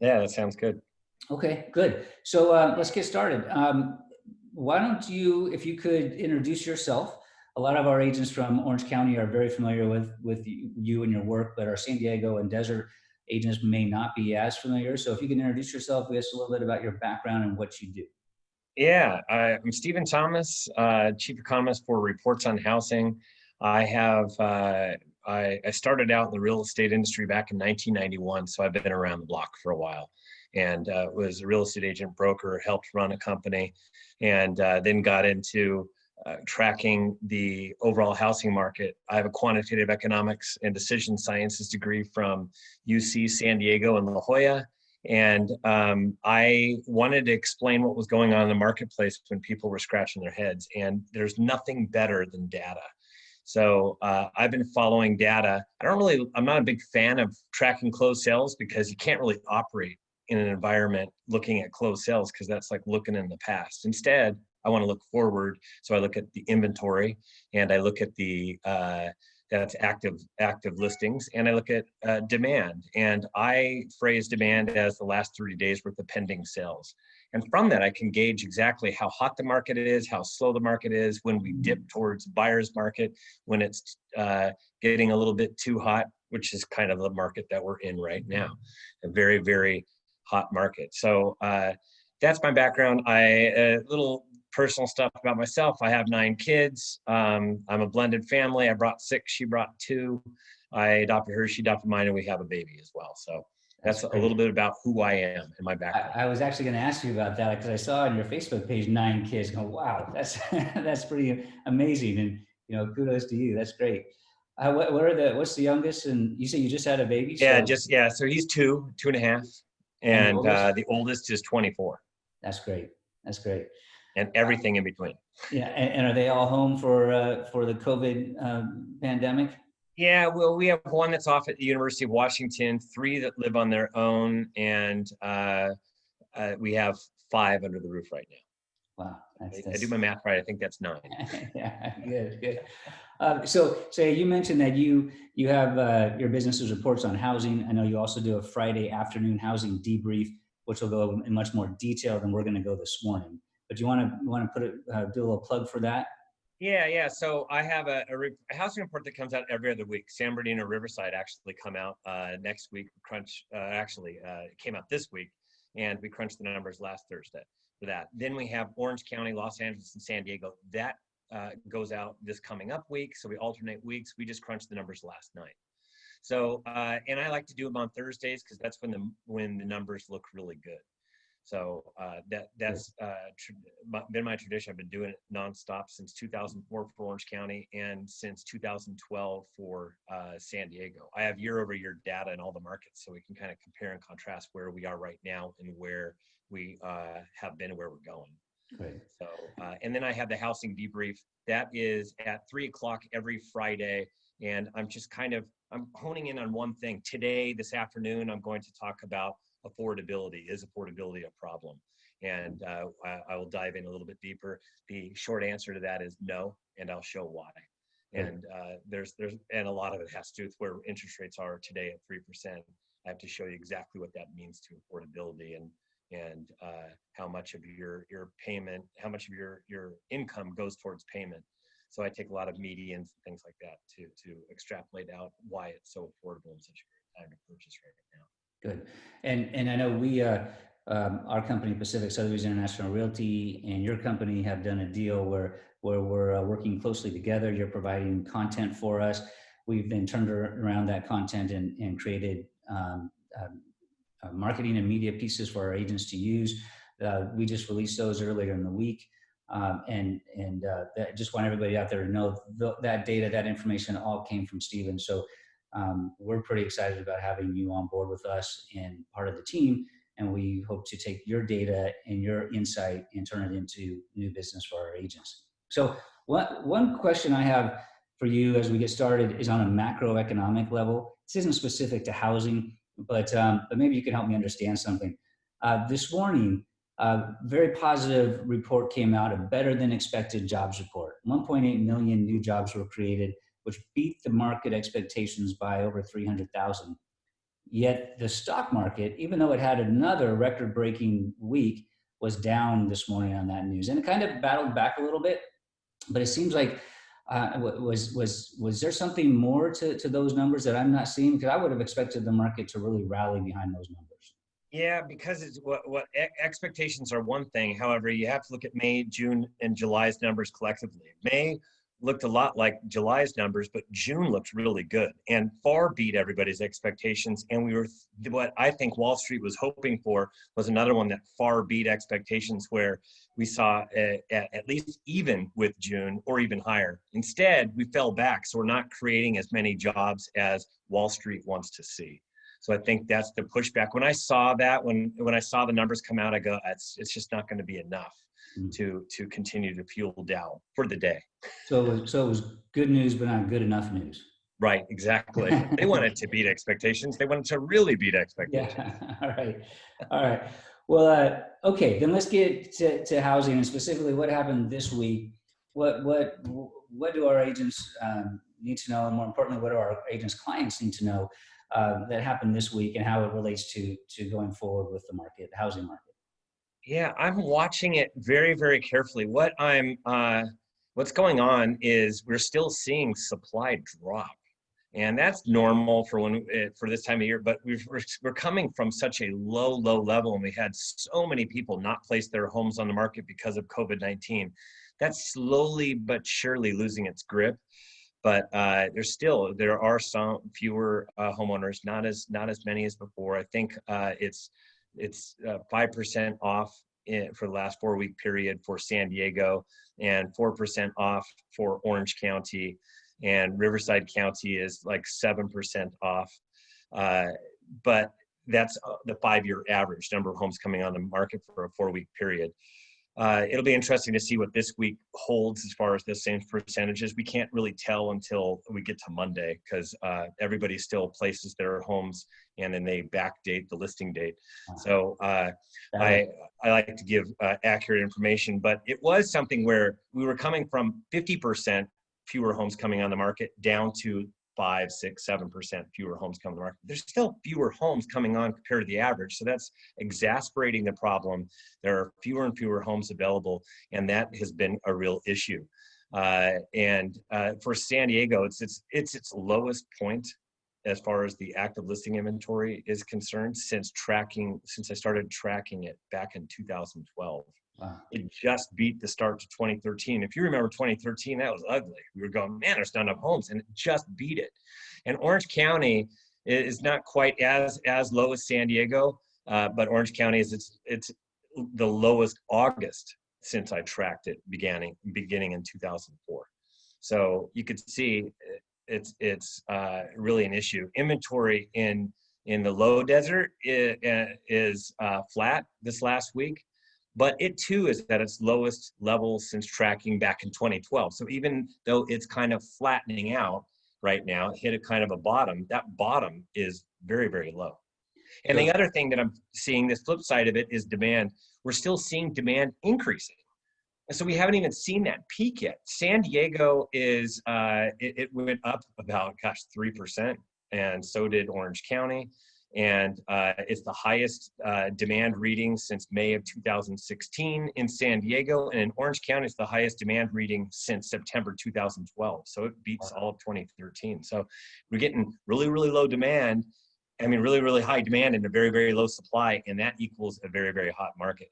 Yeah, that sounds good. Okay, good. So let's get started. Why don't you, if you could introduce yourself? A lot of our agents from Orange County are very familiar with you and your work, but our San Diego and Desert agents may not be as familiar. So if you can introduce yourself, give us a little bit about your background and what you do. Yeah, I'm Stephen Thomas, Chief Economist for Reports on Housing. I have I started out in the real estate industry back in 1991, so I've been around the block for a while, and was a real estate agent, broker, helped run a company, and then got into tracking the overall housing market. I have a quantitative economics and decision sciences degree from UC San Diego in La Jolla. And I wanted to explain what was going on in the marketplace when people were scratching their heads. And there's nothing better than data. So I've been following data. I'm not a big fan of tracking closed sales because you can't really operate in an environment looking at closed sales because that's like looking in the past. Instead, I want to look forward. So I look at the inventory and I look at the that's active listings, and I look at demand, and I phrase demand as the last 30 days worth of pending sales. And from that, I can gauge exactly how hot the market is, how slow the market is, when we dip towards buyer's market, when it's getting a little bit too hot, which is kind of the market that we're in right now, a very, very hot market. So that's my background. A little personal stuff about myself. I have 9 kids. I'm a blended family. I brought 6, she brought 2. I adopted her, she adopted mine, and we have a baby as well. So that's a little bit about who I am and my background. I was actually going to ask you about that because I saw on your Facebook page 9 kids. Go, wow, that's that's pretty amazing, and kudos to you. That's great. What's the youngest? And you say you just had a baby, so So he's 2.5, and the oldest is 24. That's great. That's great. And everything in between. Yeah, and are they all home for the COVID pandemic? Yeah, well, we have 1 that's off at the University of Washington, 3 that live on their own, and we have 5 under the roof right now. Wow, I do my math right. I think that's 9. Yeah, good. So you mentioned that you have your business's reports on housing. I know you also do a Friday afternoon housing debrief, which will go in much more detail than we're going to go this morning. But do you want to put do a little plug for that? Yeah. So I have a housing report that comes out every other week. San Bernardino, Riverside actually come out next week. Crunch it came out this week, and we crunched the numbers last Thursday for that. Then we have Orange County, Los Angeles, and San Diego. That goes out this coming up week. So we alternate weeks. We just crunched the numbers last night. So and I like to do them on Thursdays because that's when the numbers look really good. So that's been my tradition. I've been doing it nonstop since 2004 for Orange County and since 2012 for San Diego. I have year-over-year data in all the markets, so we can kind of compare and contrast where we are right now and where we have been and where we're going. Right. So and then I have the housing debrief. That is at 3:00 every Friday, and I'm honing in on one thing. Today, this afternoon, I'm going to talk about affordability. Is affordability a problem? And I will dive in a little bit deeper. The short answer to that is no, and I'll show why. And and a lot of it has to do with where interest rates are today at 3%. I have to show you exactly what that means to affordability and how much of your payment, how much of your income goes towards payment. So I take a lot of medians and things like that to extrapolate out why it's so affordable in such a great time to purchase right now. Good. And I know we, our company, Pacific Sotheby's International Realty, and your company have done a deal where we're working closely together. You're providing content for us. We've then turned around that content and created marketing and media pieces for our agents to use. We just released those earlier in the week. Just want everybody out there to know that data, that information all came from Stephen. So we're pretty excited about having you on board with us and part of the team. And we hope to take your data and your insight and turn it into new business for our agents. So one question I have for you as we get started is on a macroeconomic level. This isn't specific to housing, but maybe you can help me understand something. This morning, a very positive report came out, a better than expected jobs report. 1.8 million new jobs were created, which beat the market expectations by over 300,000. Yet the stock market, even though it had another record-breaking week, was down this morning on that news, and it kind of battled back a little bit. But it seems like was there something more to those numbers that I'm not seeing? Because I would have expected the market to really rally behind those numbers. Yeah, because it's expectations are one thing. However, you have to look at May, June, and July's numbers collectively. May looked a lot like July's numbers, but June looked really good and far beat everybody's expectations. And what I think Wall Street was hoping for was another one that far beat expectations, where we saw at least even with June or even higher. Instead, we fell back. So we're not creating as many jobs as Wall Street wants to see. So I think that's the pushback. When I saw that, when I saw the numbers come out, I go, it's just not going to be enough to continue to fuel Dow for the day. So it was good news, but not good enough news. Right, exactly. They wanted to beat expectations. They wanted to really beat expectations. Yeah. All right. Well, okay. Then let's get to housing, and specifically what happened this week. What do our agents need to know, and more importantly, what do our agents' clients need to know that happened this week, and how it relates to going forward with the market, the housing market? Yeah, I'm watching it very, very carefully. What's going on is we're still seeing supply drop, and that's normal for this time of year. But we're coming from such a low level, and we had so many people not place their homes on the market because of COVID-19. That's slowly but surely losing its grip. But there are some fewer homeowners, not as many as before. I think it's 5% off for the last 4-week period for San Diego, and 4% off for Orange County, and Riverside County is like 7% off. But that's the 5-year average number of homes coming on the market for a 4-week period. It'll be interesting to see what this week holds as far as the same percentages. We can't really tell until we get to Monday, because everybody still places their homes and then they backdate the listing date. So I like to give accurate information, but it was something where we were coming from 50% fewer homes coming on the market down to 5, 6, 7% fewer homes coming to the market. There's still fewer homes coming on compared to the average. So that's exacerbating the problem. There are fewer and fewer homes available, and that has been a real issue. For San Diego, it's its lowest point as far as the active listing inventory is concerned since I started tracking it back in 2012. Wow. It just beat the start to 2013. If you remember 2013, that was ugly. We were going, man, there's not enough homes, and it just beat it. And Orange County is not quite as low as San Diego, but Orange County it's the lowest August since I tracked it beginning in 2004. So you could see it's really an issue. Inventory in the low desert is flat this last week. But it too is at its lowest level since tracking back in 2012. So even though it's kind of flattening out right now, it hit a kind of a bottom, that bottom is very, very low. And the other thing that I'm seeing, this flip side of it, is demand. We're still seeing demand increasing. And so we haven't even seen that peak yet. San Diego it went up about, 3%. And so did Orange County. And it's the highest demand reading since May of 2016 in San Diego, and in Orange County, it's the highest demand reading since September 2012. So it beats all of 2013. So we're getting really, really low demand. Really, really high demand and a very, very low supply, and that equals a very, very hot market.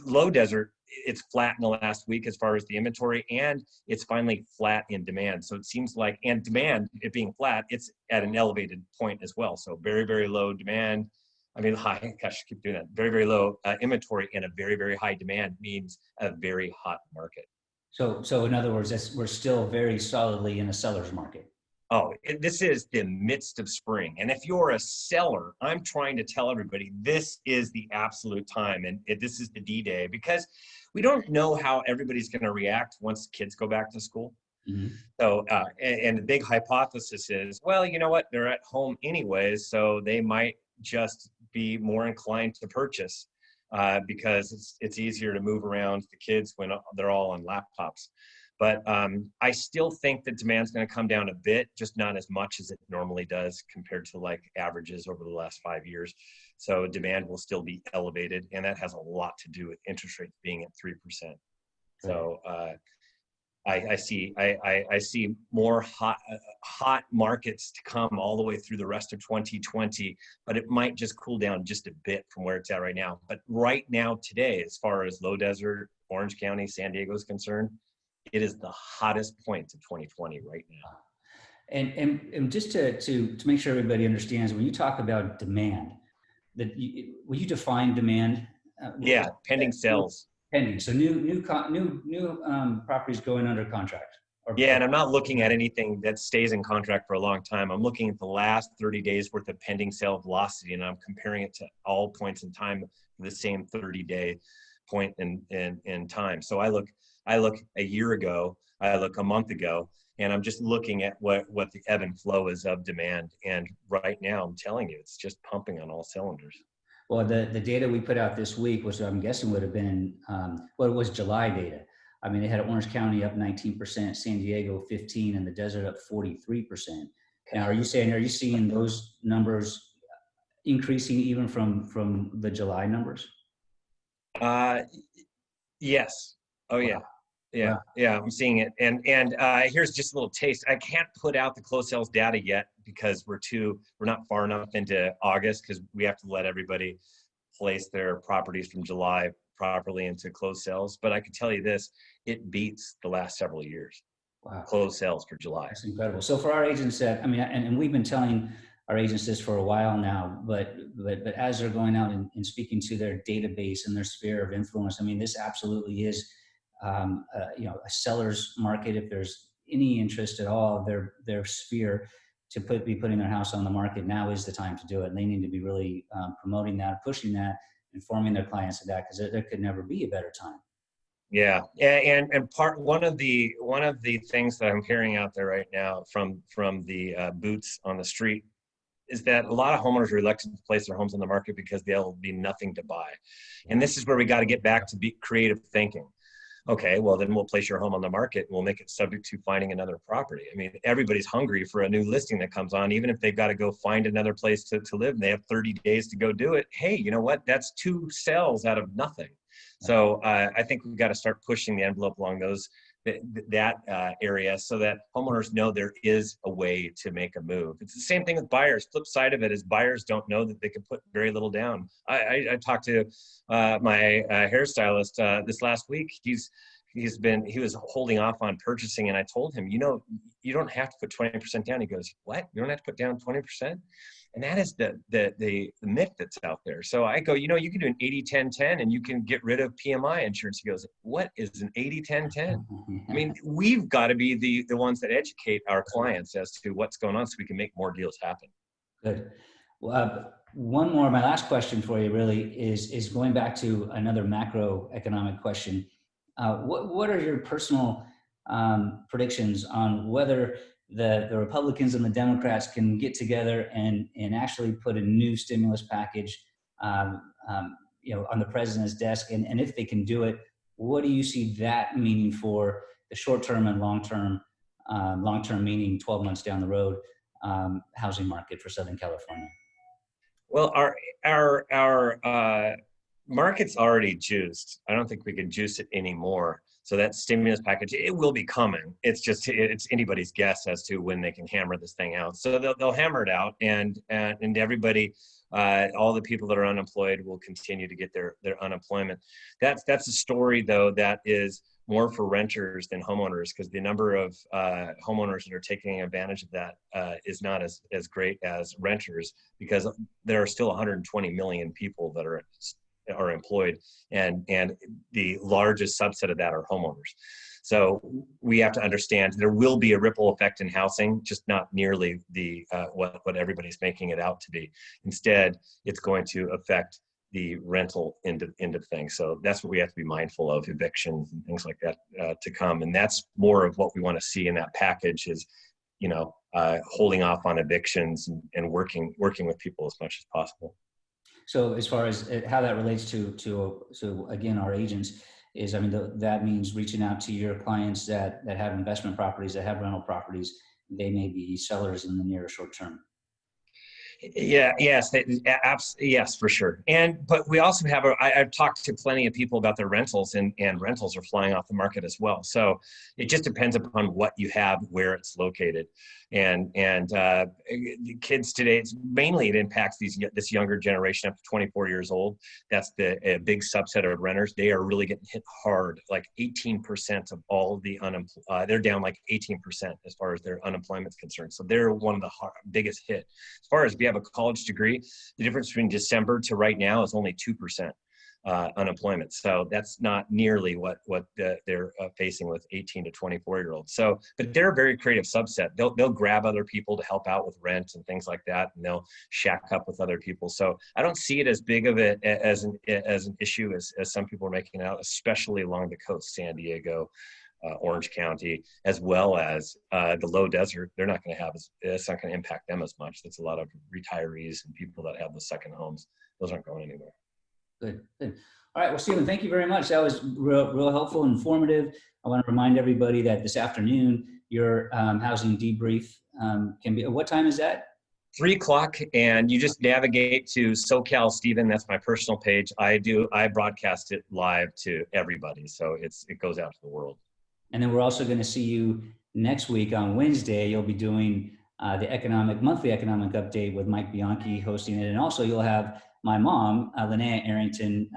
Low desert, it's flat in the last week as far as the inventory, and it's finally flat in demand. So it seems like, and demand, it being flat, it's at an elevated point as well. So very, very low demand. High, gosh, I keep doing that. Very, very low inventory and a very, very high demand means a very hot market. So in other words, we're still very solidly in a seller's market. Oh, this is the midst of spring. And if you're a seller, I'm trying to tell everybody this is the absolute time. And this is the D-Day, because we don't know how everybody's going to react once kids go back to school. Mm-hmm. So, and the big hypothesis is, well, you know what? They're at home anyways, so they might just be more inclined to purchase because it's easier to move around the kids when they're all on laptops. But I still think that demand's going to come down a bit, just not as much as it normally does compared to like averages over the last 5 years. So demand will still be elevated, and that has a lot to do with interest rates being at 3%. So I see more hot markets to come all the way through the rest of 2020, but it might just cool down just a bit from where it's at right now. But right now, today, as far as low desert, Orange County, San Diego is concerned, it is the hottest point of 2020 right now. And just to make sure everybody understands, when you talk about demand, will you define demand? Yeah, pending sales. Pending. So new properties going under contract. Yeah, and I'm not looking at anything that stays in contract for a long time. I'm looking at the last 30 days worth of pending sale velocity, and I'm comparing it to all points in time for the same 30-day point in time. So I look a year ago, I look a month ago, and I'm just looking at what the ebb and flow is of demand. And right now, I'm telling you, it's just pumping on all cylinders. Well, the data we put out this week was, I'm guessing, would have been, it was July data. I mean, they had Orange County up 19%, San Diego 15%, and the desert up 43%. Now, are you seeing those numbers increasing even from the July numbers? Yes. Oh, yeah. Wow. Yeah. Wow. Yeah. I'm seeing it. And here's just a little taste. I can't put out the closed sales data yet because we're not far enough into August, because we have to let everybody place their properties from July properly into closed sales. But I can tell you this, it beats the last several years. Wow. Closed sales for July. That's incredible. So for our agents and we've been telling our agents this for a while now, but as they're going out and speaking to their database and their sphere of influence, I mean, this absolutely is, a seller's market. If there's any interest at all, their sphere to be putting their house on the market, now is the time to do it. And they need to be really promoting that, pushing that, informing their clients of that, because there could never be a better time. Yeah, and one of the things that I'm hearing out there right now from the boots on the street is that a lot of homeowners are reluctant to place their homes on the market because there'll be nothing to buy. And this is where we got to get back to be creative thinking. Okay, well, then we'll place your home on the market and we'll make it subject to finding another property. I mean, everybody's hungry for a new listing that comes on, even if they've got to go find another place to live and they have 30 days to go do it. Hey, you know what? That's 2 sales out of nothing. So I think we've got to start pushing the envelope along that area so that homeowners know there is a way to make a move. It's the same thing with buyers. Flip side of it is buyers don't know that they can put very little down. I talked to my hairstylist this last week. He was holding off on purchasing, and I told him, you don't have to put 20% down. He goes, what? You don't have to put down 20%? And that is the myth that's out there. So I go, you can do an 80-10-10 and you can get rid of PMI insurance. He goes, what is an 80-10-10? I mean, we've got to be the ones that educate our clients as to what's going on so we can make more deals happen. Good. Well, one more, my last question for you really is going back to another macroeconomic question. What are your personal predictions on whether the Republicans and the Democrats can get together and actually put a new stimulus package, on the president's desk? And if they can do it, what do you see that meaning for the short-term and long-term meaning 12 months down the road, housing market for Southern California? Well, our market's already juiced. I don't think we can juice it anymore. So that stimulus package, it will be coming. It's anybody's guess as to when they can hammer this thing out. So they'll hammer it out, and everybody, all the people that are unemployed will continue to get their unemployment. That's a story though that is more for renters than homeowners, because the number of homeowners that are taking advantage of that is not as great as renters, because there are still 120 million people that are employed, and the largest subset of that are homeowners. So we have to understand there will be a ripple effect in housing, just not nearly the what everybody's making it out to be. Instead, it's going to affect the rental end of things. So that's what we have to be mindful of, evictions and things like that to come. And that's more of what we want to see in that package is, holding off on evictions and working with people as much as possible. So as far as how that relates to again, our agents, is, I mean, that means reaching out to your clients that have investment properties, that have rental properties. They may be sellers in the near or short term. Yeah, yes, yes, for sure. But we also have, I've talked to plenty of people about their rentals, and rentals are flying off the market as well. So it just depends upon what you have, where it's located. The kids today, it impacts this younger generation up to 24 years old. That's a big subset of renters. They are really getting hit hard. Like 18% of all the they're down like 18% as far as their unemployment is concerned. So they're one of the biggest hit. As far as if you have a college degree, the difference between December to right now is only 2%. Unemployment. So that's not nearly what they're facing with 18 to 24-year-olds. So, but they're a very creative subset. They'll grab other people to help out with rent and things like that, and they'll shack up with other people. So I don't see it as big of it as an issue as some people are making it out, especially along the coast, San Diego, Orange County, as well as the low desert. They're not going to have it's not going to impact them as much. That's a lot of retirees and people that have the second homes. Those aren't going anywhere. Good, good. All right, well, Stephen, thank you very much. That was real helpful and informative. I want to remind everybody that this afternoon, your housing debrief can be, what time is that? 3:00, and you just navigate to SoCal Stephen. That's my personal page. I broadcast it live to everybody, so it goes out to the world. And then we're also going to see you next week on Wednesday. You'll be doing the monthly economic update with Mike Bianchi hosting it, and also you'll have my mom, Linnea Arrington,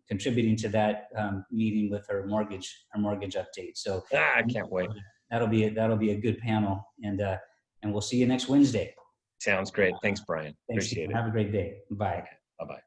contributing to that meeting with her mortgage update. So I can't wait. That'll be a good panel, and we'll see you next Wednesday. Sounds great. Thanks, Brian. Thanks, Appreciate Steve. it. Have a great day. Bye. Okay. Bye-bye.